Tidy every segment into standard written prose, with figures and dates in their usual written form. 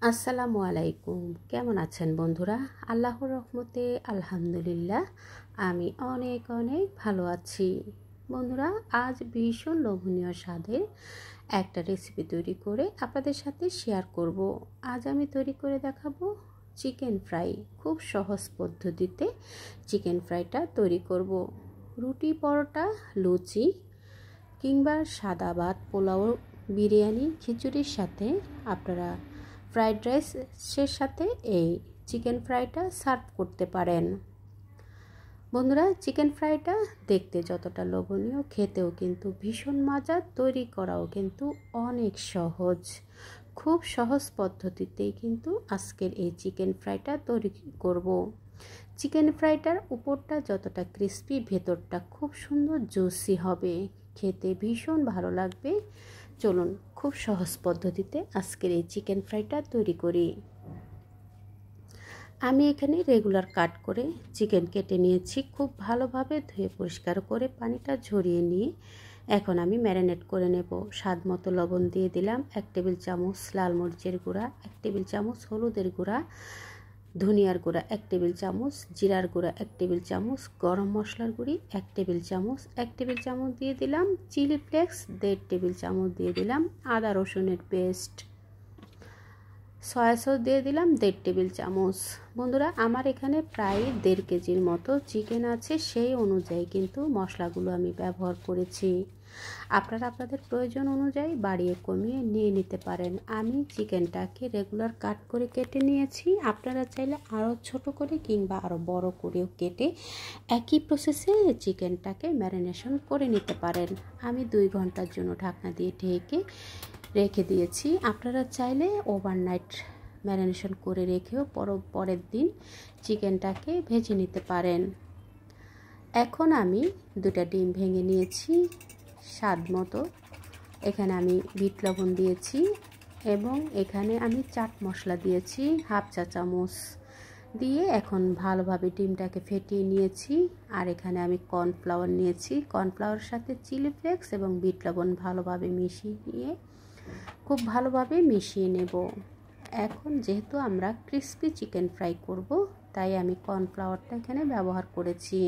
আসসালামু আলাইকুম। কেমন আছেন বন্ধুরা? আল্লাহর রহমতে আলহামদুলিল্লাহ আমি অনেক ভালো আছি। বন্ধুরা, আজ ভীষণ লোভনীয় স্বাদের একটা রেসিপি তৈরি করে আপনাদের সাথে শেয়ার করব। আজ আমি তৈরি করে দেখাবো চিকেন ফ্রাই। খুব সহজ পদ্ধতিতে চিকেন ফ্রাইটা তৈরি করব। রুটি, পরোটা, লুচি কিংবা সাদা ভাত, পোলাও, বিরিয়ানি, খিচুড়ির সাথে আপনারা ফ্রাইড রাইসের সাথে এই চিকেন ফ্রাইটা সার্ভ করতে পারেন। বন্ধুরা, চিকেন ফ্রাইটা দেখতে যতটা লোভনীয়, খেতেও কিন্তু ভীষণ মজা, তৈরি করাও কিন্তু অনেক সহজ। খুব সহজ পদ্ধতিতেই কিন্তু আজকের এই চিকেন ফ্রাইটা তৈরি করব। চিকেন ফ্রাইটার উপরটা যতটা ক্রিস্পি, ভেতরটা খুব সুন্দর জুসি হবে, খেতে ভীষণ ভালো লাগবে। চলুন খুব সহজ পদ্ধতিতে আজকের এই চিকেন ফ্রাইটা তৈরি করি। আমি এখানে রেগুলার কাট করে চিকেন কেটে নিয়েছি। খুব ভালোভাবে ধুয়ে পরিষ্কার করে পানিটা ঝরিয়ে নিয়ে এখন আমি ম্যারিনেট করে নেব। স্বাদ মতো লবণ দিয়ে দিলাম, 1 টেবিল চামচ লাল মরিচের গুঁড়া, 1 টেবিল চামচ হলুদের গুঁড়া, ধনিয়ার গুঁড়া 1 টেবিল চামচ, জিরার গুঁড়া 1 টেবিল চামচ, গরম মশলার গুঁড়ি 1 টেবিল চামচ, 1 টেবিল চামচ দিয়ে দিলাম চিলি ফ্লেক্স, 1.5 টেবিল চামচ দিয়ে দিলাম আদা রসুনের পেস্ট, সয়া সস দিয়ে দিলাম 1.5 টেবিল চামচ। বন্ধুরা, আমার এখানে প্রায় 1.5 কেজির মতো চিকেন আছে, সেই অনুযায়ী কিন্তু মশলাগুলো আমি ব্যবহার করেছি। আপনারা আপনাদের প্রয়োজন অনুযায়ী বাড়িয়ে কমিয়ে নিয়ে নিতে পারেন। আমি চিকেনটাকে রেগুলার কাট করে কেটে নিয়েছি। আপনারা চাইলে আরও ছোট করে কিংবা আরও বড় করেও কেটে একই প্রসেসে চিকেনটাকে ম্যারিনেশন করে নিতে পারেন। আমি 2 ঘন্টার জন্য ঢাকনা দিয়ে ঢেকে রেখে দিয়েছি। আপনারা চাইলে ওভারনাইট ম্যারিনেশন করে রেখেও পরের দিন চিকেনটাকে ভেজে নিতে পারেন। এখন আমি 2টা ডিম ভেঙে নিয়েছি স্বাদ মতো। এখানে আমি বিট লবণ দিয়েছি এবং এখানে আমি চাট মশলা দিয়েছি 1/2 চা চামচ দিয়ে এখন ভালোভাবে ডিমটাকে ফেটিয়ে নিয়েছি। আর এখানে আমি কর্নফ্লাওয়ার নিয়েছি। কর্নফ্লাওয়ারের সাথে চিলি ফ্লেক্স এবং বিট লবণ ভালোভাবে মিশিয়ে নিয়ে খুব ভালোভাবে মিশিয়ে নেব। এখন যেহেতু আমরা ক্রিস্পি চিকেন ফ্রাই করব, তাই আমি কর্নফ্লাওয়ারটা এখানে ব্যবহার করেছি।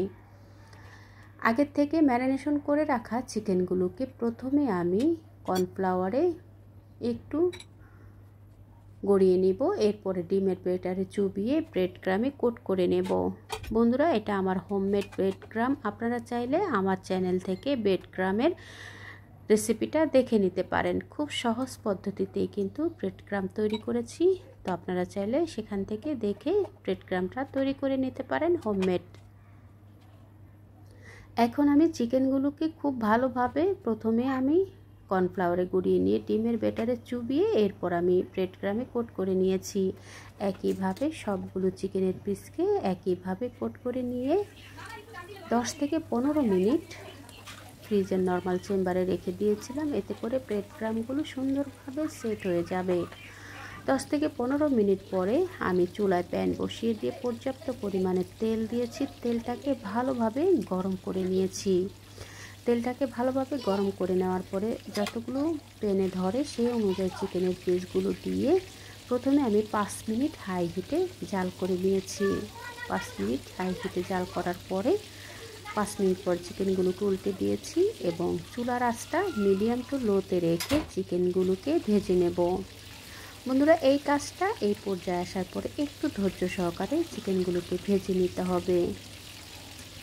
আগের থেকে ম্যারিনেশন করে রাখা চিকেনগুলোকে প্রথমে আমি কর্নফ্লাওয়ারে একটু গড়িয়ে নিব, এরপরে ডিমের ব্যাটারে চুবিয়ে ব্রেড ক্রামে কোট করে নেব। বন্ধুরা, এটা আমার হোমমেড ব্রেড ক্রাম। আপনারা চাইলে আমার চ্যানেল থেকে ব্রেড ক্রামের রেসিপিটা দেখে নিতে পারেন। খুব সহজ পদ্ধতিতেই কিন্তু ব্রেড ক্রাম তৈরি করেছি, তো আপনারা চাইলে সেখান থেকে দেখে ব্রেড ক্রামটা তৈরি করে নিতে পারেন হোমমেড। এখন আমি চিকেনগুলোকে খুব ভালোভাবে প্রথমে আমি কর্নফ্লাওয়ারে গুঁড়িয়ে নিয়ে ডিমের ব্যাটারে চুবিয়ে এরপর আমি ব্রেড ক্রামে কোট করে নিয়েছি। একইভাবে সবগুলো চিকেনের পিসকে একইভাবে কোট করে নিয়ে 10 থেকে 15 মিনিট ফ্রিজের নর্মাল চেম্বারে রেখে দিয়েছিলাম। এতে করে ব্রেড ক্রামগুলো সুন্দরভাবে সেট হয়ে যাবে। 10 থেকে 15 মিনিট পরে আমি চুলায় প্যান বসিয়ে দিয়ে পর্যাপ্ত পরিমাণে তেল দিয়েছি। তেলটাকে ভালোভাবে গরম করে নিয়েছি। তেলটাকে ভালোভাবে গরম করে নেওয়ার পরে যতগুলো প্যানে ধরে সেই অনুযায়ী চিকেনের পিসগুলো দিয়ে প্রথমে আমি 5 মিনিট হাই হিটে জাল করে নিয়েছি। 5 মিনিট হাই হিটে জাল করার পরে 5 মিনিট পর চিকেনগুলোকে উল্টে দিয়েছি এবং চুলার আঁচটা মিডিয়াম টু লোতে রেখে চিকেনগুলোকে ভেজে নেব। বন্ধুরা, এই কাজটা এই পর্যায়ে আসার পরে একটু ধৈর্য সহকারে চিকেনগুলোকে ভেজে নিতে হবে।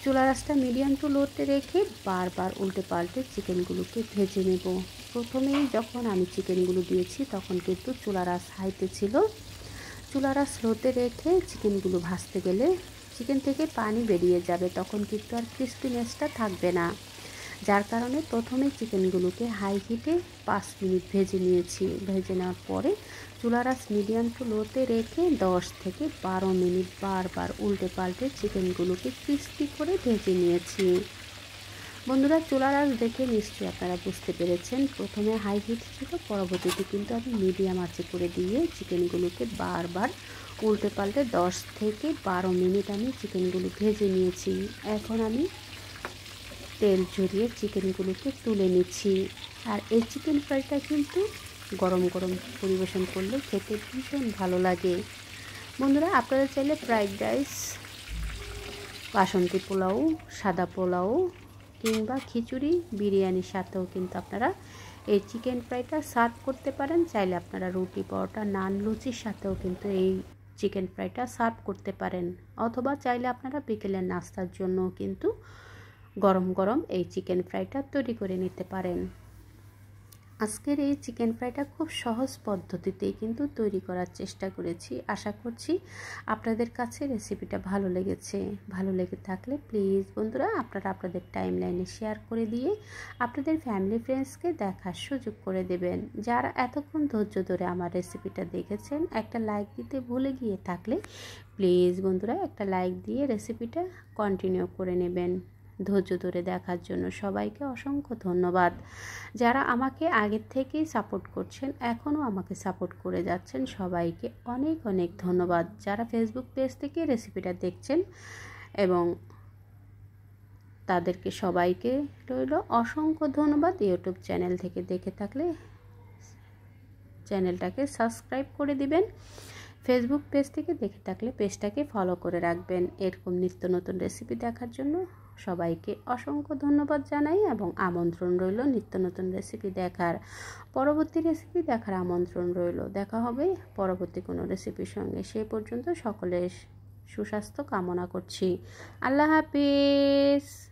চুলার আঁচটা মিডিয়াম টু লোতে রেখে বারবার উল্টে পাল্টে চিকেনগুলোকে ভেজে নেব। প্রথমেই যখন আমি চিকেনগুলো দিয়েছি তখন কিন্তু চুলার আঁচ হাইতে ছিল। চুলার আঁচ লোতে রেখে চিকেনগুলো ভাজতে গেলে চিকেন থেকে পানি বেরিয়ে যাবে, তখন কিন্তু আর ক্রিস্পিনেসটা থাকবে না। যার কারণে প্রথমে চিকেনগুলোকে হাই হিটে 5 মিনিট ভেজে নিয়েছি। ভেজে নেওয়ার পরে চুলার আঁচ মিডিয়াম টু লোতে রেখে 10 থেকে 12 মিনিট বারবার উল্টে পাল্টে চিকেনগুলোকে ক্রিস্পি করে ভেজে নিয়েছি। বন্ধুরা, চুলার আঁচ দেখে নিশ্চয়ই আপনারা বুঝতে পেরেছেন, প্রথমে হাই হিট ছিল, পরবর্তীতে কিন্তু আমি মিডিয়াম আঁচে করে দিয়ে চিকেনগুলোকে বারবার উল্টে পাল্টে 10 থেকে 12 মিনিট আমি চিকেনগুলো ভেজে নিয়েছি। এখন আমি তেল ঝরিয়ে চিকেনগুলোকে তুলে নিচ্ছি। আর এই চিকেন ফ্রাইটা কিন্তু গরম গরম পরিবেশন করলে খেতে ভীষণ ভালো লাগে। বন্ধুরা, আপনারা চাইলে ফ্রাইড রাইস, বাসন্তী পোলাও, সাদা পোলাও কিংবা খিচুড়ি, বিরিয়ানির সাথেও কিন্তু আপনারা এই চিকেন ফ্রাইটা সার্ভ করতে পারেন। চাইলে আপনারা রুটি, পরোটা, নান, লুচির সাথেও কিন্তু এই চিকেন ফ্রাইটা সার্ভ করতে পারেন। অথবা চাইলে আপনারা বিকেলের নাস্তার জন্য কিন্তু গরম গরম এই চিকেন ফ্রাইটা তৈরি করে নিতে পারেন। আজকের এই চিকেন ফ্রাইটা খুব সহজ পদ্ধতিতেই কিন্তু তৈরি করার চেষ্টা করেছি। আশা করছি আপনাদের কাছে রেসিপিটা ভালো লেগেছে। ভালো লেগে থাকলে প্লিজ বন্ধুরা আপনারা আপনাদের টাইমলাইনে শেয়ার করে দিয়ে আপনাদের ফ্যামিলি ফ্রেন্ডসকে দেখার সুযোগ করে দেবেন। যারা এতক্ষণ ধৈর্য ধরে আমার রেসিপিটা দেখেছেন, একটা লাইক দিতে ভুলে গিয়ে থাকলে প্লিজ বন্ধুরা একটা লাইক দিয়ে রেসিপিটা কন্টিনিউ করে নেবেন। ধৈর্য ধরে দেখার জন্য সবাইকে অসংখ্য ধন্যবাদ। যারা আমাকে আগের থেকেই সাপোর্ট করছেন, এখনও আমাকে সাপোর্ট করে যাচ্ছেন, সবাইকে অনেক অনেক ধন্যবাদ। যারা ফেসবুক পেজ থেকে রেসিপিটা দেখছেন এবং তাদেরকে সবাইকে রইল অসংখ্য ধন্যবাদ। ইউটিউব চ্যানেল থেকে দেখে থাকলে চ্যানেলটাকে সাবস্ক্রাইব করে দিবেন। ফেসবুক পেজ থেকে দেখে থাকলে পেজটাকে ফলো করে রাখবেন। এরকম নিত্য নতুন রেসিপি দেখার জন্য সবাইকে অসংখ্য ধন্যবাদ জানাই এবং আমন্ত্রণ রইল নিত্য নতুন রেসিপি দেখার। পরবর্তী রেসিপি দেখার আমন্ত্রণ রইল। দেখা হবে পরবর্তী কোনো রেসিপির সঙ্গে। সেই পর্যন্ত সকলের সুস্বাস্থ্য কামনা করছি। আল্লাহ হাফিজ।